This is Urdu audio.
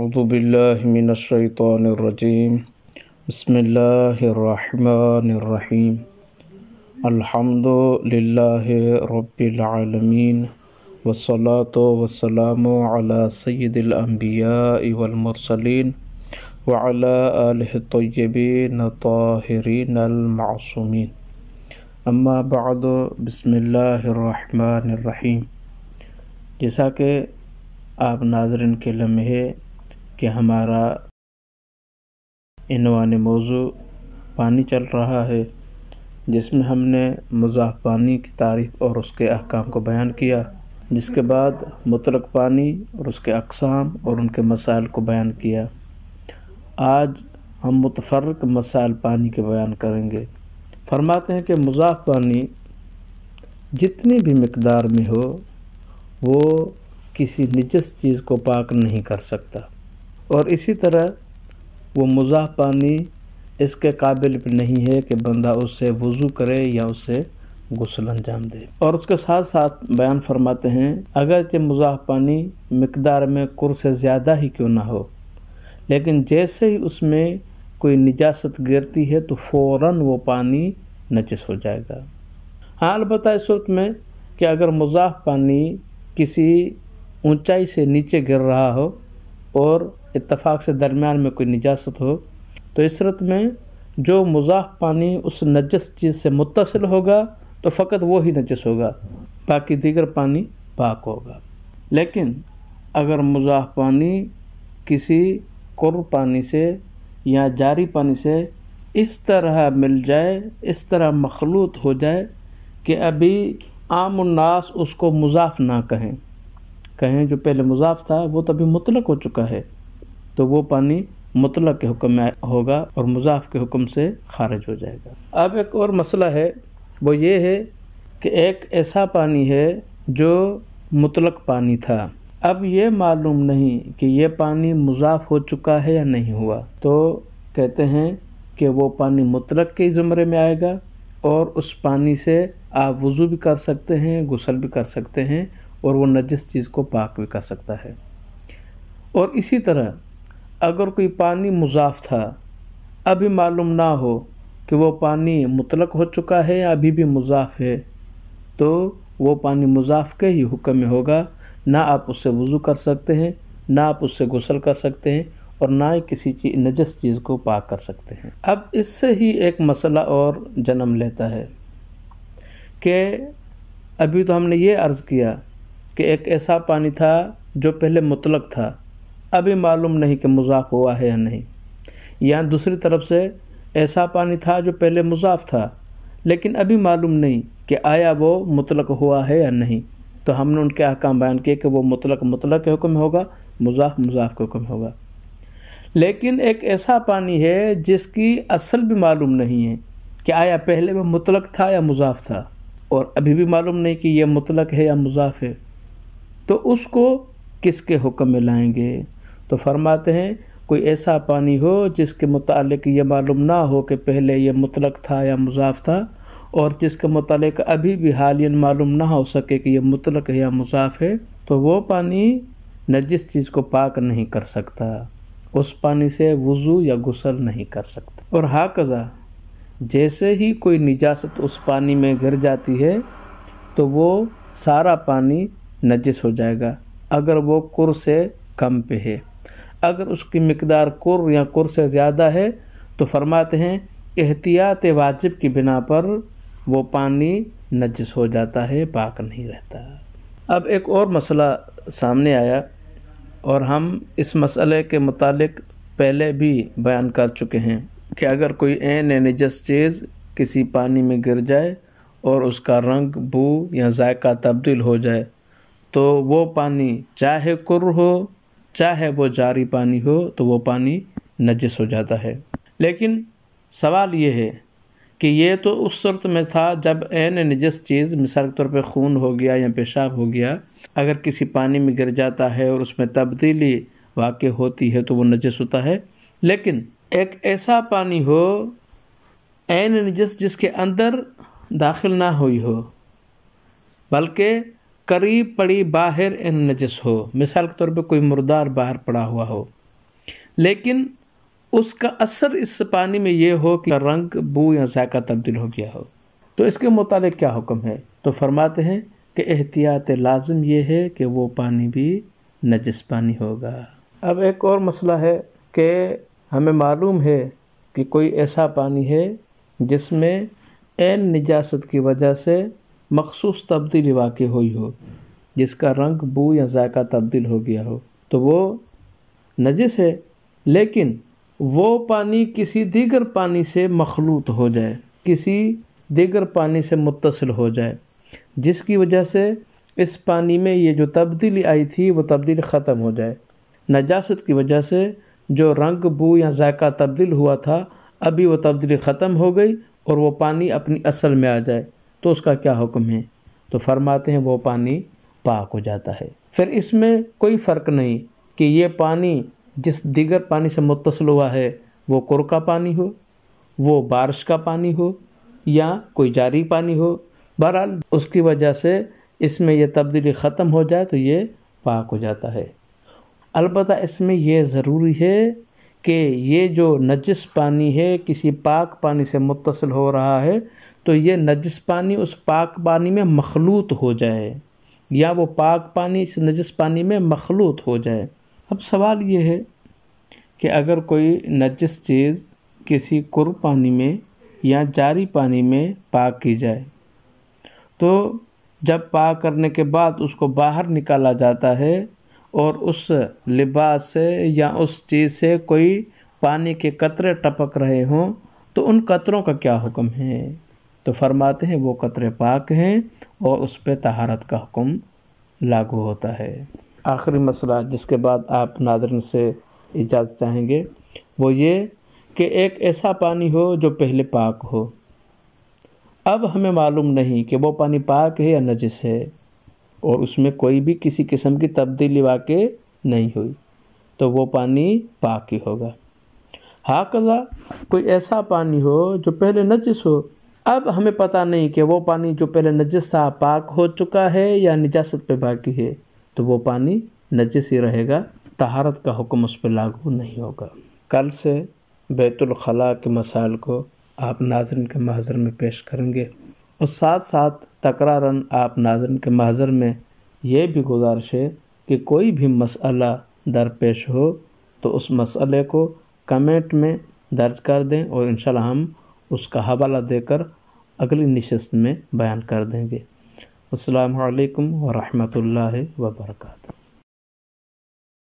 اعوذ باللہ من الشیطان الرجیم بسم اللہ الرحمن الرحیم الحمد للہ رب العالمین والصلاة والسلام علی سید الانبیاء والمرسلین وعلی آلہ الطیبین الطاہرین المعصومین اما بعد بسم اللہ الرحمن الرحیم۔ جیسا کہ آپ ناظرین کے لمحے کہ ہمارا عنوان موضوع پانی چل رہا ہے، جس میں ہم نے مضاف پانی کی تعریف اور اس کے احکام کو بیان کیا، جس کے بعد مطلق پانی اور اس کے اقسام اور ان کے مسائل کو بیان کیا۔ آج ہم متفرق مسائل پانی کے بیان کریں گے۔ فرماتے ہیں کہ مضاف پانی جتنی بھی مقدار میں ہو وہ کسی نجس چیز کو پاک نہیں کر سکتا، اور اسی طرح وہ مضاف پانی اس کے قابل بھی نہیں ہے کہ بندہ اس سے وضو کرے یا اس سے غسل انجام دے۔ اور اس کے ساتھ ساتھ بیان فرماتے ہیں اگرچہ مضاف پانی مقدار میں کر سے زیادہ ہی کیوں نہ ہو، لیکن جیسے ہی اس میں کوئی نجاست گرتی ہے تو فوراً وہ پانی نجس ہو جائے گا۔ ہاں البتہ اس صورت میں کہ اگر مضاف پانی کسی اونچائی سے نیچے گر رہا ہو اور اتفاق سے درمیان میں کوئی نجاست ہو، تو اس صورت میں جو مضاف پانی اس نجس چیز سے متصل ہوگا تو فقط وہی نجس ہوگا، باقی دیگر پانی پاک ہوگا۔ لیکن اگر مضاف پانی کسی قر پانی سے یا جاری پانی سے اس طرح مل جائے، اس طرح مخلوط ہو جائے کہ ابھی عام الناس اس کو مضاف نہ کہیں جو پہلے مضاف تھا وہ تو ابھی مطلق ہو چکا ہے، تو وہ پانی مطلق کے حکم میں ہوگا اور مضاف کے حکم سے خارج ہو جائے گا۔ اب ایک اور مسئلہ ہے، وہ یہ ہے کہ ایک ایسا پانی ہے جو مطلق پانی تھا، اب یہ معلوم نہیں کہ یہ پانی مضاف ہو چکا ہے یا نہیں ہوا، تو کہتے ہیں کہ وہ پانی مطلق کے زمرے میں آئے گا، اور اس پانی سے آپ وضو بھی کر سکتے ہیں، غسل بھی کر سکتے ہیں، اور وہ نجس چیز کو پاک بھی کر سکتا ہے۔ اور اسی طرح اگر کوئی پانی مضاف تھا، ابھی معلوم نہ ہو کہ وہ پانی مطلق ہو چکا ہے یا ابھی بھی مضاف ہے، تو وہ پانی مضاف کے ہی حکم میں ہوگا، نہ آپ اس سے وضو کر سکتے ہیں، نہ آپ اس سے غسل کر سکتے ہیں، اور نہ ہی کسی نجس چیز کو پاک کر سکتے ہیں۔ اب اس سے ہی ایک مسئلہ اور جنم لیتا ہے کہ ابھی تو ہم نے یہ عرض کیا کہ ایک ایسا پانی تھا جو پہلے مطلق تھا، ابھی معلوم نہیں کہ مضاف ہوا ہے یا نہیں، یا دوسری طرف سے ایسا پانی تھا جو پہلے مضاف تھا لیکن ابھی معلوم نہیں کہ آیا وہ مطلق ہوا ہے یا نہیں، تو ہم نے ان کے احکام بیان کیے کہ وہ مطلق کے حکم میں ہوگا، مضاف کے حکم میں ہوگا۔ لیکن ایک ایسا پانی ہے جس کی اصل بھی معلوم نہیں ہے کہ آیا پہلے وہ مطلق تھا یا مضاف تھا، اور ابھی بھی معلوم نہیں کہ یہ مطلق ہے یا مضاف ہے، تو اس کو کس کے حکم میں لائیں گے؟ تو فرماتے ہیں کوئی ایسا پانی ہو جس کے متعلق یہ معلوم نہ ہو کہ پہلے یہ مطلق تھا یا مضاف تھا، اور جس کے متعلق ابھی بھی حالیاً معلوم نہ ہو سکے کہ یہ مطلق ہے یا مضاف ہے، تو وہ پانی نجس چیز کو پاک نہیں کر سکتا، اس پانی سے وضو یا غسل نہیں کر سکتا۔ اور ہاکذا جیسے ہی کوئی نجاست اس پانی میں گر جاتی ہے تو وہ سارا پانی نجس ہو جائے گا، اگر وہ کر سے کم پہ ہے۔ اگر اس کی مقدار کر یا کر سے زیادہ ہے تو فرماتے ہیں احتیاط واجب کی بنا پر وہ پانی نجس ہو جاتا ہے، پاک نہیں رہتا۔ اب ایک اور مسئلہ سامنے آیا، اور ہم اس مسئلے کے متعلق پہلے بھی بیان کر چکے ہیں کہ اگر کوئی عین نجس چیز کسی پانی میں گر جائے اور اس کا رنگ، بو یا ذائقہ تبدیل ہو جائے تو وہ پانی چاہے کر ہو چاہے وہ جاری پانی ہو تو وہ پانی نجس ہو جاتا ہے۔ لیکن سوال یہ ہے کہ یہ تو اس صورت میں تھا جب عین نجس چیز، مثال کے طور پہ خون ہو گیا یا پیشاب ہو گیا، اگر کسی پانی میں گر جاتا ہے اور اس میں تبدیلی واقع ہوتی ہے تو وہ نجس ہوتا ہے۔ لیکن ایک ایسا پانی ہو عین نجس جس کے اندر داخل نہ ہوئی ہو بلکہ قریب پڑی باہر نجس ہو، مثال کے طور پہ کوئی مردار باہر پڑا ہوا ہو، لیکن اس کا اثر اس پانی میں یہ ہو کہ رنگ، بو یا ذائقہ تبدیل ہو گیا ہو، تو اس کے متعلق کیا حکم ہے؟ تو فرماتے ہیں کہ احتیاط لازم یہ ہے کہ وہ پانی بھی نجس پانی ہوگا۔ اب ایک اور مسئلہ ہے کہ ہمیں معلوم ہے کہ کوئی ایسا پانی ہے جس میں عین نجاست کی وجہ سے مخصوص تبدیلی واقع ہوئی ہو، جس کا رنگ، بو یا ذائقہ تبدیل ہو گیا ہو، تو وہ نجس ہے، لیکن وہ پانی کسی دیگر پانی سے مخلوط ہو جائے، کسی دیگر پانی سے متصل ہو جائے، جس کی وجہ سے اس پانی میں یہ جو تبدیلی آئی تھی وہ تبدیلی ختم ہو جائے۔ نجاست کی وجہ سے جو رنگ، بو یا ذائقہ تبدیل ہوا تھا، ابھی وہ تبدیلی ختم ہو گئی اور وہ پانی اپنی اصل میں آ جائے، تو اس کا کیا حکم ہے؟ تو فرماتے ہیں وہ پانی پاک ہو جاتا ہے۔ پھر اس میں کوئی فرق نہیں کہ یہ پانی جس دیگر پانی سے متصل ہوا ہے وہ کور کا پانی ہو، وہ بارش کا پانی ہو یا کوئی جاری پانی ہو، بہرحال اس کی وجہ سے اس میں یہ تبدیلی ختم ہو جائے تو یہ پاک ہو جاتا ہے۔ البتہ اس میں یہ ضروری ہے کہ یہ جو نجس پانی ہے کسی پاک پانی سے متصل ہو رہا ہے تو یہ نجس پانی اس پاک پانی میں مخلوط ہو جائے، یا وہ پاک پانی اس نجس پانی میں مخلوط ہو جائے۔ اب سوال یہ ہے کہ اگر کوئی نجس چیز کسی کور پانی میں یا جاری پانی میں پاک کی جائے تو جب پاک کرنے کے بعد اس کو باہر نکالا جاتا ہے اور اس لباس سے یا اس چیز سے کوئی پانی کے قطرے ٹپک رہے ہوں تو ان قطروں کا کیا حکم ہے؟ تو فرماتے ہیں وہ قطرے پاک ہیں اور اس پہ طہارت کا حکم لاگو ہوتا ہے۔ آخری مسئلہ جس کے بعد آپ ناظرین سے اجازت چاہیں گے وہ یہ کہ ایک ایسا پانی ہو جو پہلے پاک ہو، اب ہمیں معلوم نہیں کہ وہ پانی پاک ہے یا نجس ہے، اور اس میں کوئی بھی کسی قسم کی تبدیلی واقع نہیں ہوئی، تو وہ پانی پاک ہی ہوگا۔ ہاکذا کوئی ایسا پانی ہو جو پہلے نجس ہو، اب ہمیں پتہ نہیں کہ وہ پانی جو پہلے نجس تھا پاک ہو چکا ہے یا نجاست پہ باقی ہے، تو وہ پانی نجس ہی رہے گا، طہارت کا حکم اس پہ لاگو نہیں ہوگا۔ کل سے بیت الخلاء کے مسائل کو آپ ناظرین کے محضر میں پیش کریں گے، اور ساتھ ساتھ تکرارن آپ ناظرین کے محضر میں یہ بھی گزارش ہے کہ کوئی بھی مسئلہ درپیش ہو تو اس مسئلے کو کمنٹ میں درج کر دیں اور انشاءاللہ ہم اس کا حوالہ دے کر اگلی نشست میں بیان کر دیں گے۔ السلام علیکم ورحمۃ اللہ وبرکاتہ۔